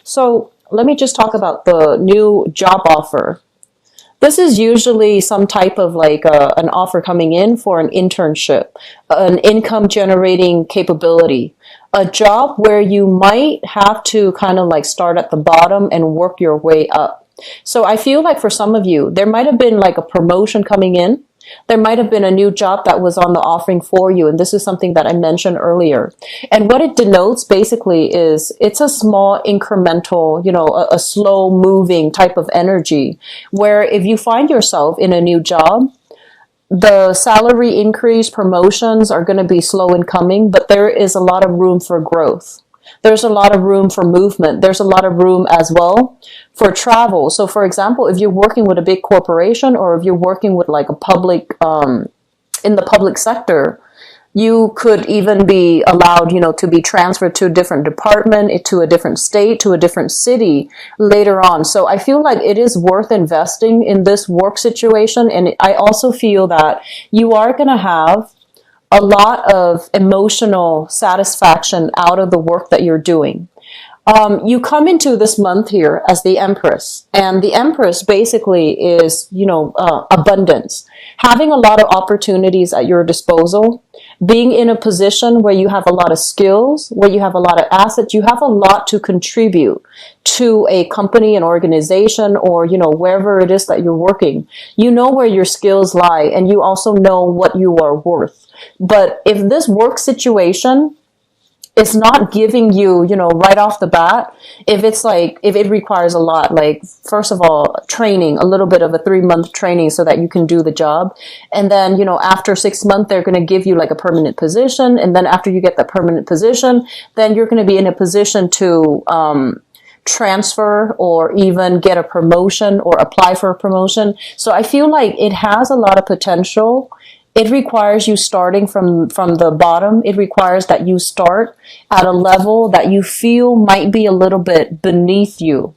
So let me just talk about the new job offer. This is usually some type of like an offer coming in for an internship, an income generating capability, a job where you might have to kind of like start at the bottom and work your way up. So I feel like for some of you, there might have been like a promotion coming in. There might have been a new job that was on the offering for you. And this is something that I mentioned earlier. And what it denotes basically is it's a small incremental, a slow moving type of energy where if you find yourself in a new job, the salary increase promotions are going to be slow in coming, but there is a lot of room for growth. There's a lot of room for movement. There's a lot of room as well for travel. So for example, if you're working with a big corporation or if you're working with like a public, in the public sector, you could even be allowed, to be transferred to a different department, to a different state, to a different city later on. So I feel like it is worth investing in this work situation. And I also feel that you are going to have a lot of emotional satisfaction out of the work that you're doing. You come into this month here as the Empress, and the Empress basically is, abundance, having a lot of opportunities at your disposal, being in a position where you have a lot of skills, where you have a lot of assets, you have a lot to contribute to a company, an organization, or, wherever it is that you're working. You know where your skills lie, and you also know what you are worth. But if this work situation is not giving you, right off the bat, if it requires a lot, like, first of all, training, a little bit of a 3-month training so that you can do the job. And then, after 6 months, they're going to give you like a permanent position. And then after you get the permanent position, then you're going to be in a position to, transfer or even get a promotion or apply for a promotion. So I feel like it has a lot of potential. It requires you starting from the bottom. It requires that you start at a level that you feel might be a little bit beneath you.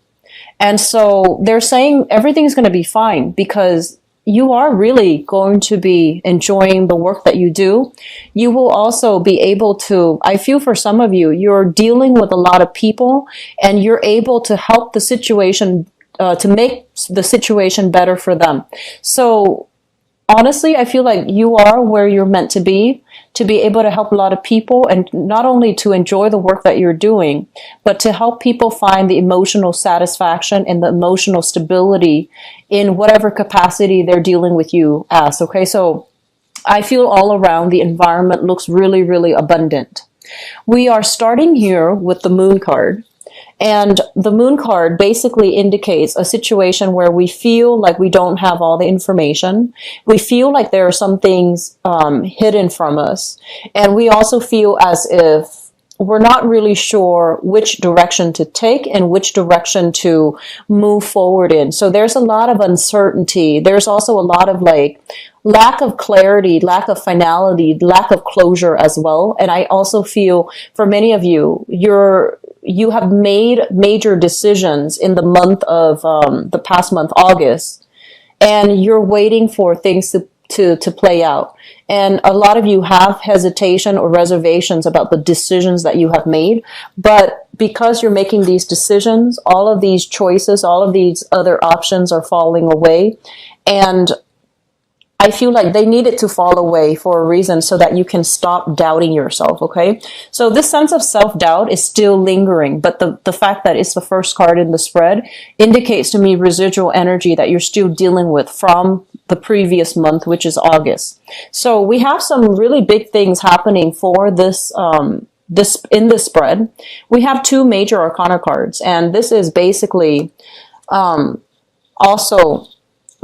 And so they're saying everything's going to be fine because you are really going to be enjoying the work that you do. You will also be able to, I feel for some of you, you're dealing with a lot of people and you're able to help the situation, to make the situation better for them. So honestly, I feel like you are where you're meant to be able to help a lot of people, and not only to enjoy the work that you're doing, but to help people find the emotional satisfaction and the emotional stability in whatever capacity they're dealing with you as. Okay, so I feel all around the environment looks really, really abundant. We are starting here with the Moon card. And the Moon card basically indicates a situation where we feel like we don't have all the information. We feel like there are some things hidden from us. And we also feel as if we're not really sure which direction to take and which direction to move forward in. So there's a lot of uncertainty. There's also a lot of like lack of clarity, lack of finality, lack of closure as well. And I also feel for many of you, you have made major decisions in the month of the past month, August, and you're waiting for things to play out. And a lot of you have hesitation or reservations about the decisions that you have made. But because you're making these decisions, all of these choices, all of these other options are falling away. And I feel like they needed to fall away for a reason so that you can stop doubting yourself, okay? So this sense of self-doubt is still lingering, but the fact that it's the first card in the spread indicates to me residual energy that you're still dealing with from the previous month, which is August. So we have some really big things happening for this in this spread. We have 2 major arcana cards, and this is basically also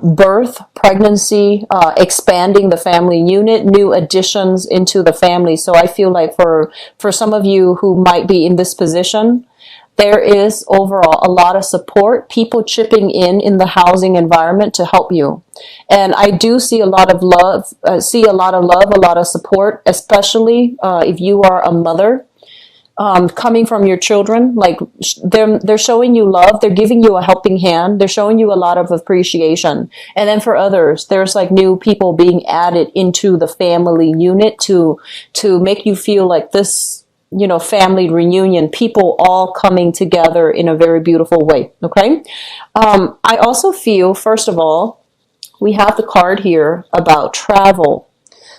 birth, pregnancy, expanding the family unit, new additions into the family. So I feel like for some of you who might be in this position, there is overall a lot of support, people chipping in the housing environment to help you. And I do see a lot of love, a lot of support, especially if you are a mother. Coming from your children, like they're showing you love, they're giving you a helping hand, they're showing you a lot of appreciation. And then for others, there's like new people being added into the family unit to make you feel like this family reunion, people all coming together in a very beautiful way. Okay. I also feel, first of all, we have the card here about travel.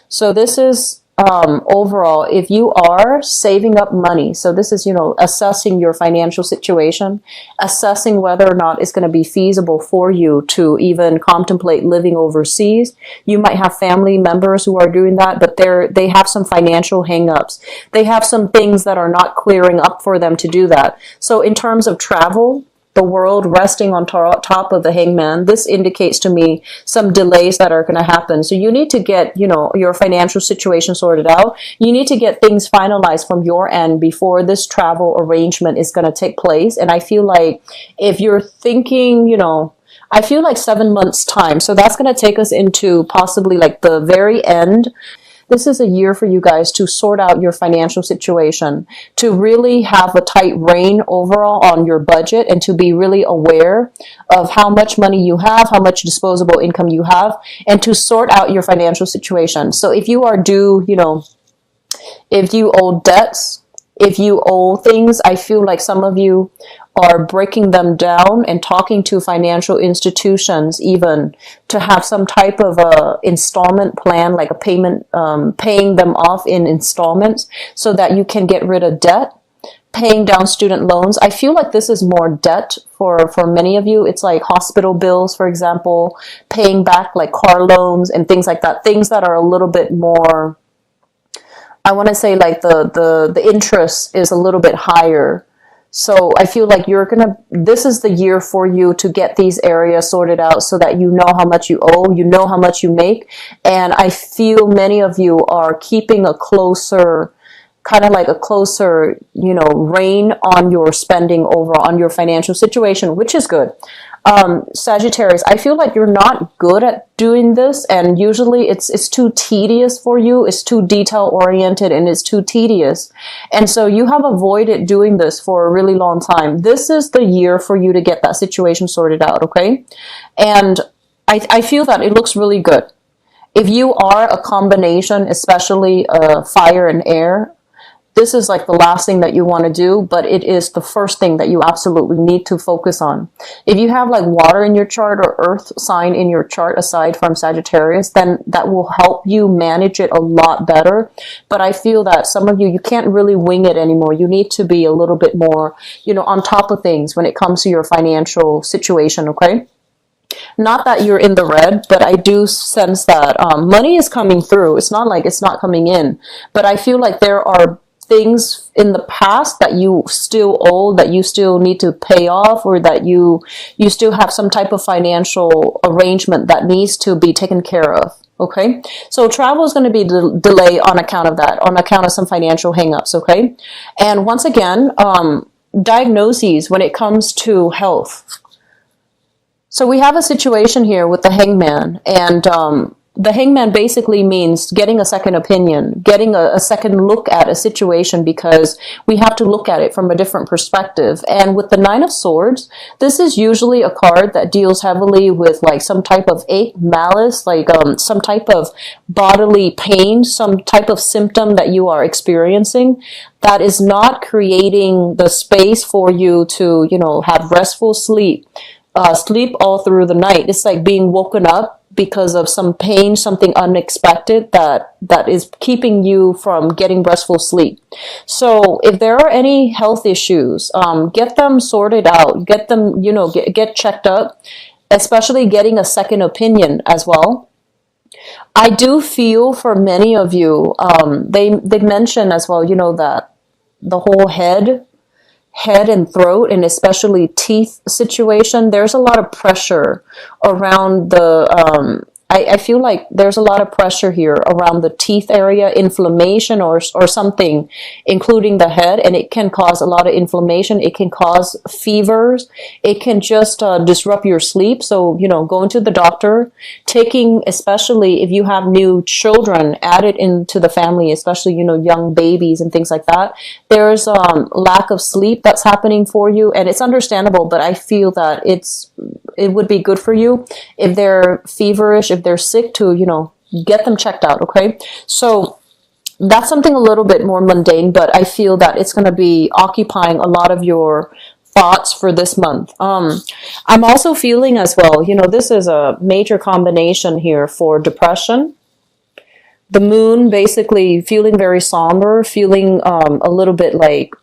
So this is overall, if you are saving up money, so this is, assessing your financial situation, assessing whether or not it's going to be feasible for you to even contemplate living overseas. You might have family members who are doing that, but they have some financial hangups. They have some things that are not clearing up for them to do that. So in terms of travel, the world resting on top of the hangman, this indicates to me some delays that are going to happen. So you need to get, your financial situation sorted out. You need to get things finalized from your end before this travel arrangement is going to take place. And I feel like if you're thinking, I feel like 7 months time. So that's going to take us into possibly like the very end. This is a year for you guys to sort out your financial situation, to really have a tight rein overall on your budget, and to be really aware of how much money you have, how much disposable income you have, and to sort out your financial situation. So if you are due, if you owe debts, if you owe things, I feel like some of you are breaking them down and talking to financial institutions even to have some type of a installment plan, like a payment, paying them off in installments so that you can get rid of debt, paying down student loans. I feel like this is more debt for many of you. It's like hospital bills, for example, paying back like car loans and things like that, things that are a little bit more, I want to say like the interest is a little bit higher. So I feel like this is the year for you to get these areas sorted out so that you know how much you owe, you know how much you make. And I feel many of you are keeping a closer, rein on your spending overall, on your financial situation, which is good. Sagittarius, I feel like you're not good at doing this, and usually it's too tedious for you. It's too detail oriented and it's too tedious. And so you have avoided doing this for a really long time. This is the year for you to get that situation sorted out, okay? And I feel that it looks really good. If you are a combination, especially fire and air, this is like the last thing that you want to do, but it is the first thing that you absolutely need to focus on. If you have like water in your chart or earth sign in your chart aside from Sagittarius, then that will help you manage it a lot better. But I feel that some of you can't really wing it anymore. You need to be a little bit more, on top of things when it comes to your financial situation, okay? Not that you're in the red, but I do sense that money is coming through. It's not like it's not coming in, but I feel like there are things in the past that you still owe, that you still need to pay off, or that you still have some type of financial arrangement that needs to be taken care of. Okay, so travel is going to be delayed on account of that, on account of some financial hangups. Okay, and once again, diagnoses when it comes to health. So we have a situation here with the hangman, and the hangman basically means getting a second opinion, getting a second look at a situation, because we have to look at it from a different perspective. And with the Nine of Swords, this is usually a card that deals heavily with like some type of ache, malice, like some type of bodily pain, some type of symptom that you are experiencing that is not creating the space for you to, have restful sleep, sleep all through the night. It's like being woken up because of some pain, something unexpected that is keeping you from getting restful sleep. So if there are any health issues, get them sorted out, get them, get checked up, especially getting a second opinion as well. I do feel for many of you, they mention as well, that the whole head and throat, and especially teeth situation, there's a lot of pressure around the I feel like there's a lot of pressure here around the teeth area, inflammation or something, including the head, and it can cause a lot of inflammation. It can cause fevers. It can just disrupt your sleep. So, going to the doctor, taking, especially if you have new children added into the family, especially, young babies and things like that, there's lack of sleep that's happening for you, and it's understandable, but I feel that it would be good for you if they're feverish, if they're sick, to, get them checked out, okay? So that's something a little bit more mundane, but I feel that it's going to be occupying a lot of your thoughts for this month. I'm also feeling as well, this is a major combination here for depression. The moon basically feeling very somber, feeling a little bit like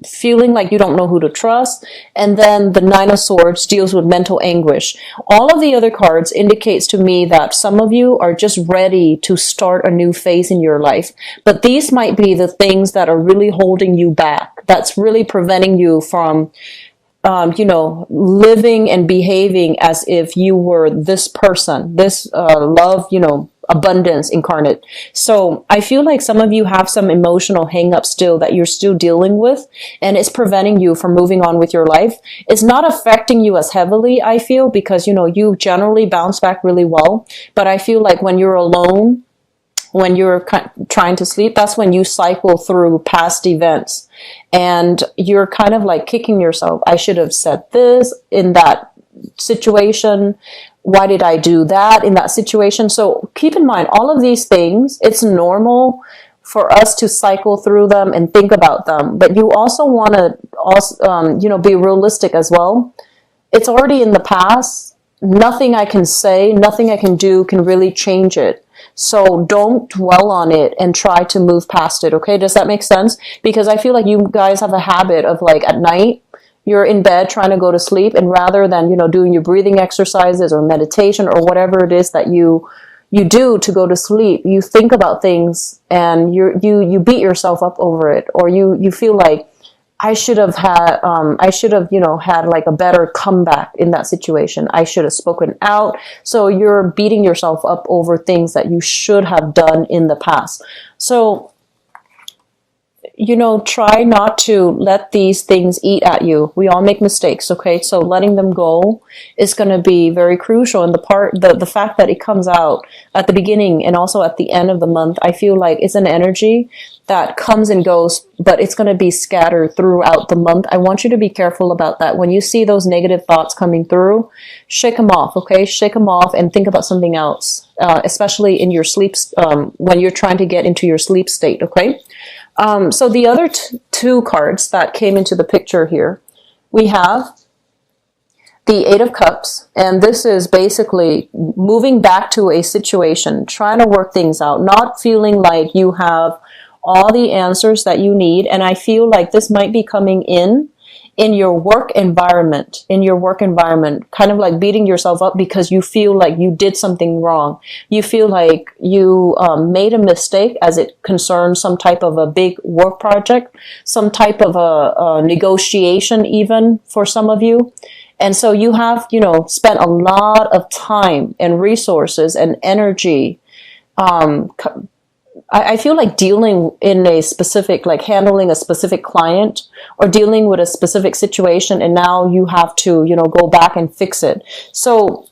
feeling like you don't know who to trust. And then the Nine of Swords deals with mental anguish. All of the other cards indicates to me that some of you are just ready to start a new phase in your life. But these might be the things that are really holding you back. That's really preventing you from living and behaving as if you were this person, this love, abundance incarnate. So I feel like some of you have some emotional hang-up still that you're still dealing with, and it's preventing you from moving on with your life. It's not affecting you as heavily, I feel, because, you generally bounce back really well. But I feel like when you're alone, when you're trying to sleep, that's when you cycle through past events and you're kind of like kicking yourself. I should have said this in that situation. Why did I do that in that situation? So keep in mind, all of these things, it's normal for us to cycle through them and think about them. But you also want to be realistic as well. It's already in the past. Nothing I can say, nothing I can do can really change it. So don't dwell on it and try to move past it, okay? Does that make sense? Because I feel like you guys have a habit of like at night, you're in bed trying to go to sleep, and rather than, doing your breathing exercises or meditation or whatever it is that you do to go to sleep, you think about things and you beat yourself up over it, or you feel like I should have had had like a better comeback in that situation. I should have spoken out. So you're beating yourself up over things that you should have done in the past. So, try not to let these things eat at you. We all make mistakes, okay? So letting them go is going to be very crucial. And the fact that it comes out at the beginning and also at the end of the month, I feel like it's an energy that comes and goes, but it's going to be scattered throughout the month. I want you to be careful about that. When you see those negative thoughts coming through, shake them off, okay? Shake them off and think about something else, especially in your sleep, when you're trying to get into your sleep state, okay? So the other two cards that came into the picture here, we have the Eight of Cups, and this is basically moving back to a situation, trying to work things out, not feeling like you have all the answers that you need. And I feel like this might be coming in your work environment, kind of like beating yourself up because you feel like you did something wrong. You feel like you made a mistake as it concerns some type of a big work project, some type of a negotiation even for some of you. And so you have, spent a lot of time and resources and energy, I feel like dealing in a specific, like handling a specific client or dealing with a specific situation, and now you have to, go back and fix it. So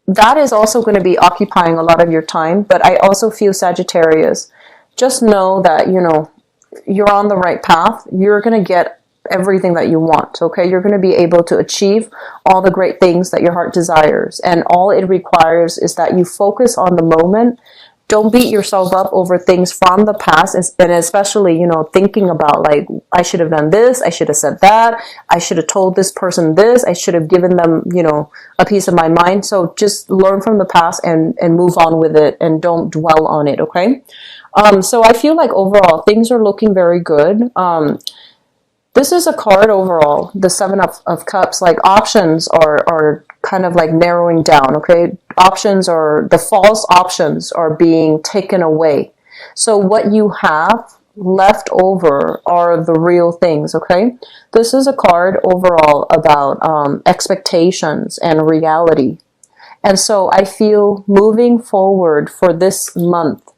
that is also going to be occupying a lot of your time. But I also feel, Sagittarius, just know that, you're on the right path. You're going to get everything that you want, okay? You're going to be able to achieve all the great things that your heart desires. And all it requires is that you focus on the moment. Don't beat yourself up over things from the past, and especially, thinking about like, I should have done this, I should have said that, I should have told this person this, I should have given them, a piece of my mind. So just learn from the past and move on with it, and don't dwell on it, okay? So I feel like overall things are looking very good. This is a card overall, the Seven of Cups, like options are kind of like narrowing down, okay? The false options are being taken away. So what you have left over are the real things, okay? This is a card overall about expectations and reality. And so I feel moving forward for this month,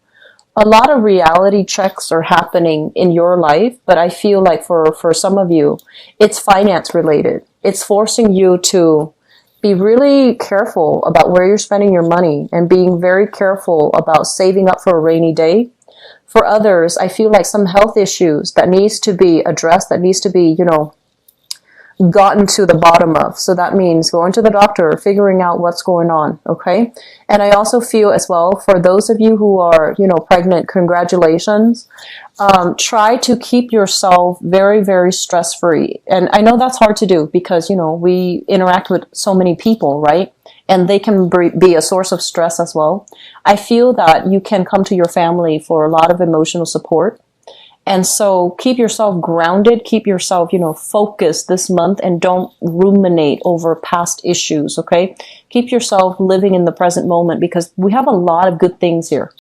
a lot of reality checks are happening in your life, but I feel like for some of you, it's finance related. It's forcing you to be really careful about where you're spending your money and being very careful about saving up for a rainy day. For others, I feel like some health issues that needs to be addressed, that needs to be, gotten to the bottom of. So that means going to the doctor, figuring out what's going on, okay? And I also feel as well, for those of you who are, pregnant, congratulations. Try to keep yourself very, very stress-free. And I know that's hard to do because, we interact with so many people, right? And they can be a source of stress as well. I feel that you can come to your family for a lot of emotional support. And so keep yourself grounded, keep yourself, focused this month, and don't ruminate over past issues, okay? Keep yourself living in the present moment because we have a lot of good things here.